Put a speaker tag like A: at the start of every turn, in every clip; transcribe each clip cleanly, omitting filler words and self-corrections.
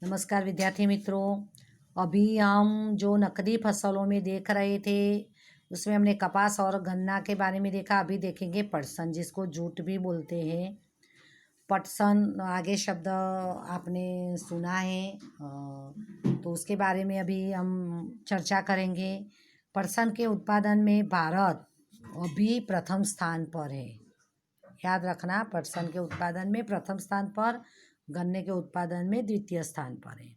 A: नमस्कार विद्यार्थी मित्रों। अभी हम जो नकदी फसलों में देख रहे थे उसमें हमने कपास और गन्ना के बारे में देखा। अभी देखेंगे पटसन, जिसको जूट भी बोलते हैं। पटसन आगे शब्द आपने सुना है, तो उसके बारे में अभी हम चर्चा करेंगे। पटसन के उत्पादन में भारत अभी प्रथम स्थान पर है। याद रखना, पटसन के उत्पादन में प्रथम स्थान पर, गन्ने के उत्पादन में द्वितीय स्थान पर है।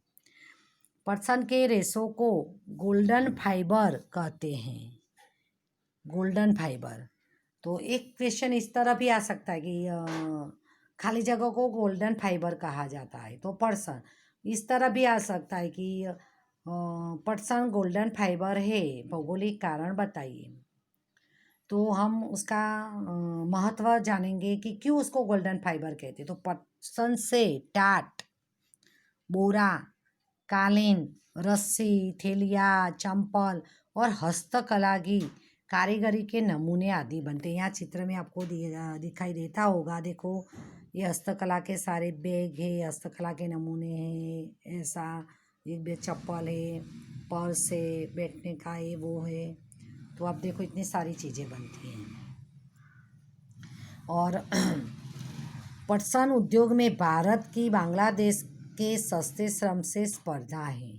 A: पटसन के रेशों को गोल्डन फाइबर कहते हैं। Golden fibre. तो एक क्वेश्चन इस तरह भी आ सकता है कि खाली जगह को गोल्डन फाइबर कहा जाता है, तो पटसन इस तरह भी आ सकता है कि पटसन गोल्डन फाइबर है, भौगोलिक कारण बताइए। तो हम उसका महत्व जानेंगे कि क्यों उसको गोल्डन फाइबर कहते हैं। तो पटसन से टाट, बोरा, कालीन, रस्सी, थैलिया, चंपल और हस्तकला की कारीगरी के नमूने आदि बनते हैं। यहाँ चित्र में आपको दिखाई देता होगा। देखो, ये हस्तकला के सारे बैग है, हस्तकला के नमूने हैं। ऐसा एक चप्पल है, पर्स है, बैठने का है, वो है। तो आप देखो, इतनी सारी चीज़ें बनती हैं। और पटसन उद्योग में भारत की बांग्लादेश के सस्ते श्रम से स्पर्धा है।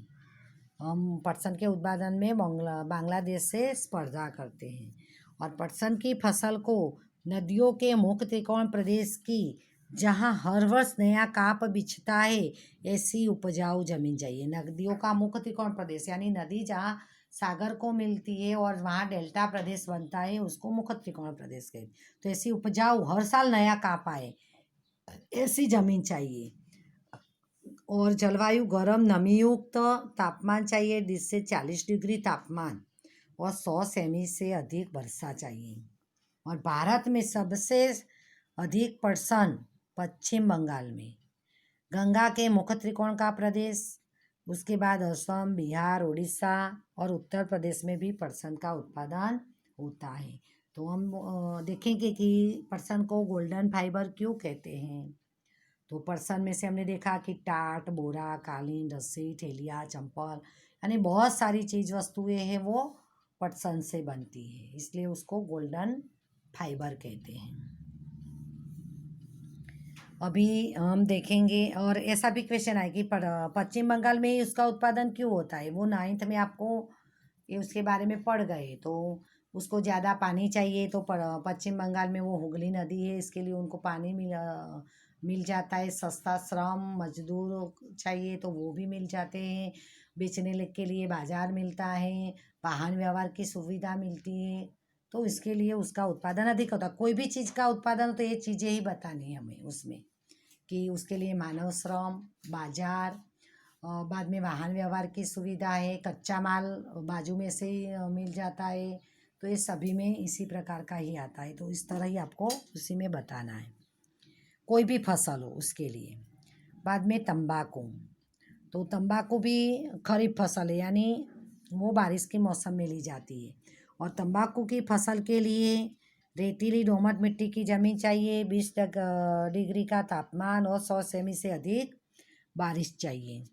A: हम पटसन के उत्पादन में बांग्लादेश से स्पर्धा करते हैं। और पटसन की फसल को नदियों के मुख्य त्रिकोण प्रदेश की, जहाँ हर वर्ष नया काप बिछता है, ऐसी उपजाऊ जमीन चाहिए। नदियों का मुख्य त्रिकोण प्रदेश यानी नदी जहाँ सागर को मिलती है और वहाँ डेल्टा प्रदेश बनता है, उसको मुख्य त्रिकोण प्रदेश कहते हैं। तो ऐसी उपजाऊ, हर साल नया काप आए, ऐसी जमीन चाहिए। और जलवायु गर्म, नमीयुक्त तापमान चाहिए, 20 से 40 डिग्री तापमान, और 100 सेमी से अधिक वर्षा चाहिए। और भारत में सबसे अधिक पटसन पश्चिम बंगाल में, गंगा के मुख्य त्रिकोण का प्रदेश, उसके बाद असम, बिहार, उड़ीसा और उत्तर प्रदेश में भी पटसन का उत्पादन होता है। तो हम देखेंगे कि पटसन को गोल्डन फाइबर क्यों कहते हैं। तो पटसन में से हमने देखा कि टाट, बोरा, कालीन, रस्सी, थैलिया, चंपल, यानी बहुत सारी चीज़ वस्तुएं हैं वो पटसन से बनती है, इसलिए उसको गोल्डन फाइबर कहते हैं। अभी हम देखेंगे, और ऐसा भी क्वेश्चन है कि पश्चिम बंगाल में ही उसका उत्पादन क्यों होता है। वो 9th में आपको ये उसके बारे में पढ़ गए। तो उसको ज़्यादा पानी चाहिए, तो पश्चिम बंगाल में वो हुगली नदी है, इसके लिए उनको पानी मिल जाता है। सस्ता श्रम, मजदूर चाहिए तो वो भी मिल जाते हैं। बेचने के लिए बाजार मिलता है, वाहन व्यवहार की सुविधा मिलती है, तो इसके लिए उसका उत्पादन अधिक होता है। कोई भी चीज़ का उत्पादन, तो ये चीज़ें ही बतानी है हमें उसमें, कि उसके लिए मानव श्रम, बाजार, बाद में वाहन व्यवहार की सुविधा है, कच्चा माल बाजू में से ही मिल जाता है। तो ये सभी में इसी प्रकार का ही आता है। तो इस तरह ही आपको उसी में बताना है, कोई भी फसल हो उसके लिए। बाद में तंबाकू। तो तंबाकू भी खरीफ फसल है, यानी वो बारिश के मौसम में ली जाती है। और तंबाकू की फसल के लिए रेतीली दोमट मिट्टी की ज़मीन चाहिए, 20 डिग्री का तापमान और 100 सेमी से अधिक बारिश चाहिए।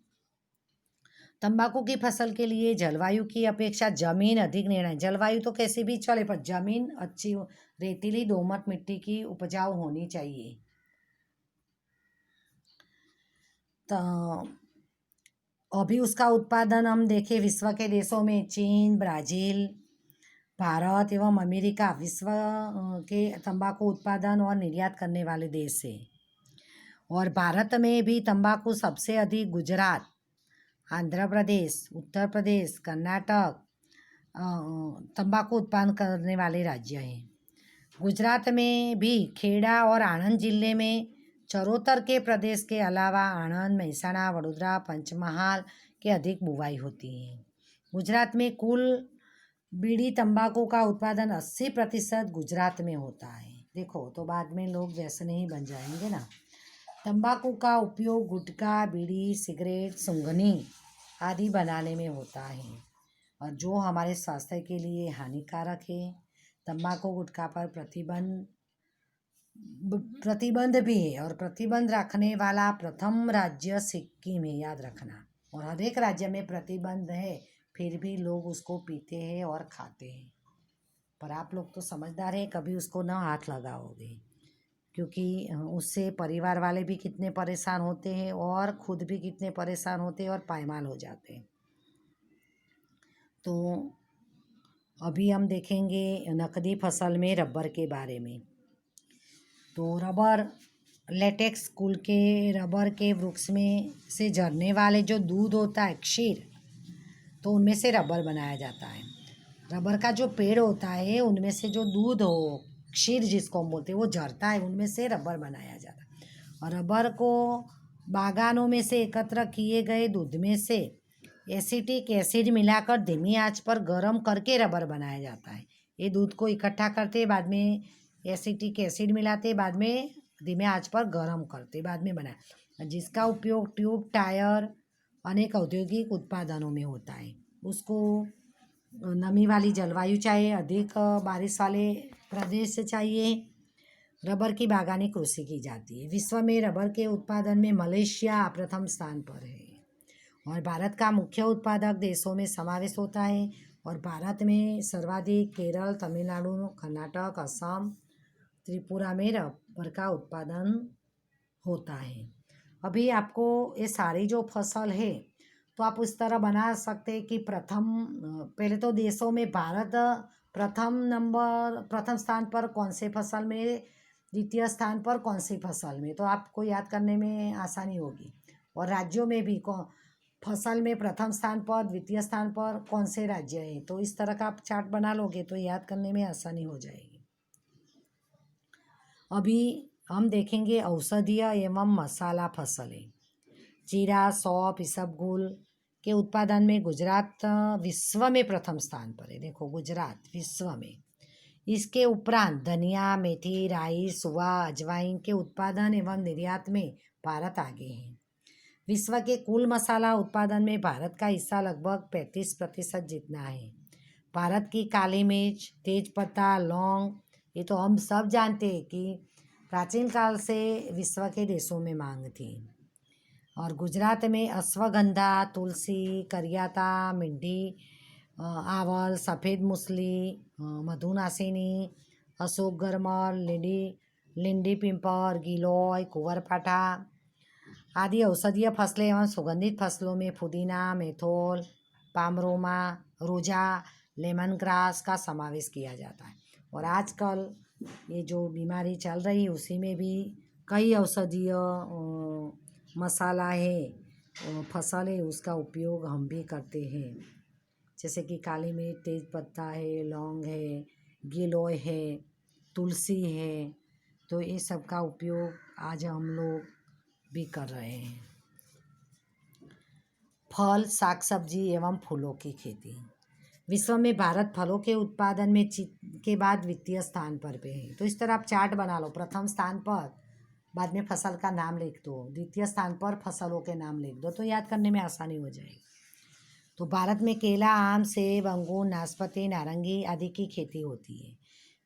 A: तंबाकू की फसल के लिए जलवायु की अपेक्षा जमीन अधिक निर्णय। जलवायु तो कैसे भी चले, पर जमीन अच्छी, रेतीली दोमट मिट्टी की उपजाऊ होनी चाहिए। तो अभी उसका उत्पादन हम देखें, विश्व के देशों में चीन, ब्राज़ील, भारत एवं अमेरिका विश्व के तंबाकू उत्पादन और निर्यात करने वाले देश है। और भारत में भी तंबाकू सबसे अधिक गुजरात, आंध्र प्रदेश, उत्तर प्रदेश, कर्नाटक तंबाकू उत्पादन करने वाले राज्य हैं। गुजरात में भी खेड़ा और आणंद जिले में चरोतर के प्रदेश के अलावा आणंद, मेहसाणा, वडोदरा, पंचमहाल के अधिक बुवाई होती है। गुजरात में कुल बीड़ी तंबाकू का उत्पादन 80% गुजरात में होता है। देखो, तो बाद में लोग व्यसनी ही बन जाएंगे ना। तंबाकू का उपयोग गुटखा, बीड़ी, सिगरेट, सूंघनी आदि बनाने में होता है, और जो हमारे स्वास्थ्य के लिए हानिकारक है। तंबाकू गुटखा पर प्रतिबंध प्रतिबंध भी है, और प्रतिबंध रखने वाला प्रथम राज्य सिक्किम है, याद रखना। और हर एक राज्य में प्रतिबंध है, फिर भी लोग उसको पीते हैं और खाते हैं। पर आप लोग तो समझदार हैं, कभी उसको ना हाथ लगाओगे, क्योंकि उससे परिवार वाले भी कितने परेशान होते हैं और खुद भी कितने परेशान होते हैं और पायमाल हो जाते हैं। तो अभी हम देखेंगे नकदी फसल में रबर के बारे में। तो रबर लेटेक्स कुल के रबर के वृक्ष में से झरने वाले जो दूध होता है, क्षीर, तो उनमें से रबर बनाया जाता है। रबर का जो पेड़ होता है उनमें से जो दूध हो, क्षीर जिसको हम बोलते हैं, वो झरता है, उनमें से रबर बनाया जाता है। और रबर को बागानों में से एकत्र किए गए दूध में से एसिटिक एसिड मिलाकर धीमी आंच पर गर्म करके रबर बनाया जाता है। ये दूध को इकट्ठा करते, बाद में एसिटिक एसिड मिलाते, बाद में धीमे आंच पर गर्म करते, बाद में बनाया, जिसका उपयोग ट्यूब, टायर, अनेक औद्योगिक उत्पादनों में होता है। उसको नमी वाली जलवायु चाहिए, अधिक बारिश वाले प्रदेश चाहिए। रबर की बागानी कृषि की जाती है। विश्व में रबर के उत्पादन में मलेशिया प्रथम स्थान पर है, और भारत का मुख्य उत्पादक देशों में समावेश होता है। और भारत में सर्वाधिक केरल, तमिलनाडु, कर्नाटक, असम, त्रिपुरा में रबर का उत्पादन होता है। अभी आपको ये सारी जो फसल है, तो आप उस तरह बना सकते हैं कि पहले तो देशों में भारत प्रथम स्थान पर कौन से फसल में, द्वितीय स्थान पर कौन सी फसल में, तो आपको याद करने में आसानी होगी। और राज्यों में भी फसल में प्रथम स्थान पर, द्वितीय स्थान पर कौन से राज्य हैं, तो इस तरह का आप चार्ट बना लोगे तो याद करने में आसानी हो जाएगी। अभी हम देखेंगे औषधीय एवं मसाला फसलें। जीरा, सौंफ, इसबगोल के उत्पादन में गुजरात विश्व में प्रथम स्थान पर है। देखो, गुजरात विश्व में। इसके उपरांत धनिया, मेथी, राई, सुवा, अजवाइन के उत्पादन एवं निर्यात में भारत आगे है। विश्व के कुल मसाला उत्पादन में भारत का हिस्सा लगभग 35% जितना है। भारत की काली मिर्च, तेजपत्ता, लौंग, ये तो हम सब जानते हैं कि प्राचीन काल से विश्व के देशों में मांग थी। और गुजरात में अश्वगंधा, तुलसी, करियाता, मिंडी, आवल, सफ़ेद मूसली, मधुनासिनी, अशोक गरमल, लिंडी पिंपर, गिलोय, कुंवरपाठा आदि औषधीय फसलें एवं सुगंधित फसलों में पुदीना, मेथोल, पामरोमा, रोजा, लेमन ग्रास का समावेश किया जाता है। और आजकल ये जो बीमारी चल रही है उसी में भी कई औषधीय मसाला है, फसल है, उसका उपयोग हम भी करते हैं। जैसे कि काली मिर्च, तेज पत्ता है, लौंग है, गिलोय है, तुलसी है, तो ये सब का उपयोग आज हम लोग भी कर रहे हैं। फल, साग सब्जी एवं फूलों की खेती। विश्व में भारत फलों के उत्पादन में के बाद द्वितीय स्थान पर पे है। तो इस तरह आप चार्ट बना लो, प्रथम स्थान पर, बाद में फसल का नाम लिख दो, द्वितीय स्थान पर फसलों के नाम लिख दो, तो याद करने में आसानी हो जाएगी। तो भारत में केला, आम, सेब, अंगूर, नाशपाती, नारंगी आदि की खेती होती है।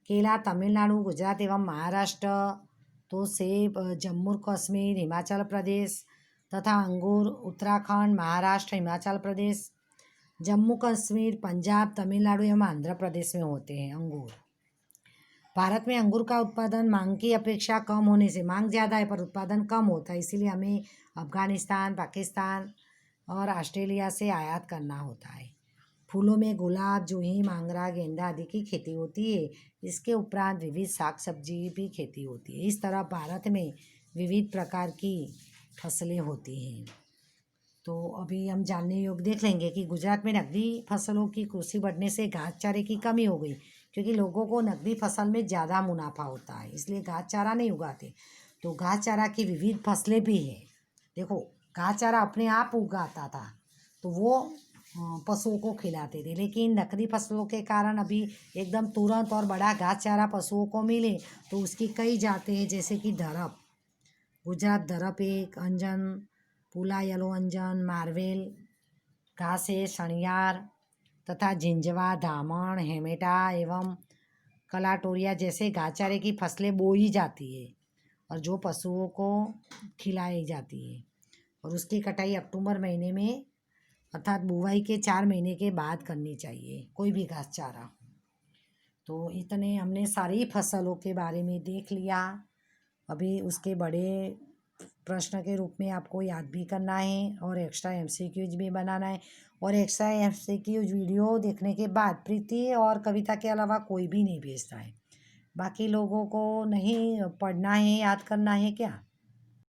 A: केला तमिलनाडु, गुजरात एवं महाराष्ट्र, तो सेब जम्मू कश्मीर, हिमाचल प्रदेश तथा अंगूर उत्तराखंड, महाराष्ट्र, हिमाचल प्रदेश, जम्मू कश्मीर, पंजाब, तमिलनाडु एवं आंध्र प्रदेश में होते हैं अंगूर। भारत में अंगूर का उत्पादन मांग की अपेक्षा कम होने से, मांग ज़्यादा है पर उत्पादन कम होता है, इसीलिए हमें अफ़गानिस्तान, पाकिस्तान और ऑस्ट्रेलिया से आयात करना होता है। फूलों में गुलाब, जूही, मांगरा, गेंदा आदि की खेती होती है। इसके उपरांत विविध साग सब्जी भी खेती होती है। इस तरह भारत में विविध प्रकार की फसलें होती हैं। तो अभी हम जानने योग्य देख लेंगे कि गुजरात में नकदी फसलों की कृषि बढ़ने से घास चारे की कमी हो गई, क्योंकि लोगों को नकदी फसल में ज़्यादा मुनाफा होता है, इसलिए घास चारा नहीं उगाते। तो घास चारा की विविध फसलें भी हैं। देखो, घास चारा अपने आप उगाता था तो वो पशुओं को खिलाते थे, लेकिन नकदी फसलों के कारण अभी एकदम तुरंत और बड़ा घास चारा पशुओं को मिले तो उसकी कई जाते हैं, जैसे कि धरप, गुजरात धरप एक, अंजन, पुला येलो अंजन, मार्वेल, घास है, शनियार तथा झिंझवा, धामण, हेमेटा एवं कलाटोरिया जैसे घास चारे की फसलें बोई जाती है और जो पशुओं को खिलाई जाती है, और उसकी कटाई अक्टूबर महीने में अर्थात बुवाई के 4 महीने के बाद करनी चाहिए, कोई भी घास चारा। तो इतने हमने सारी फसलों के बारे में देख लिया। अभी उसके बड़े प्रश्न के रूप में आपको याद भी करना है और एक्स्ट्रा एमसीक्यूज भी बनाना है। और एक्स्ट्रा एमसीक्यूज वीडियो देखने के बाद प्रीति और कविता के अलावा कोई भी नहीं भेजता है। बाकी लोगों को नहीं पढ़ना है, याद करना है क्या?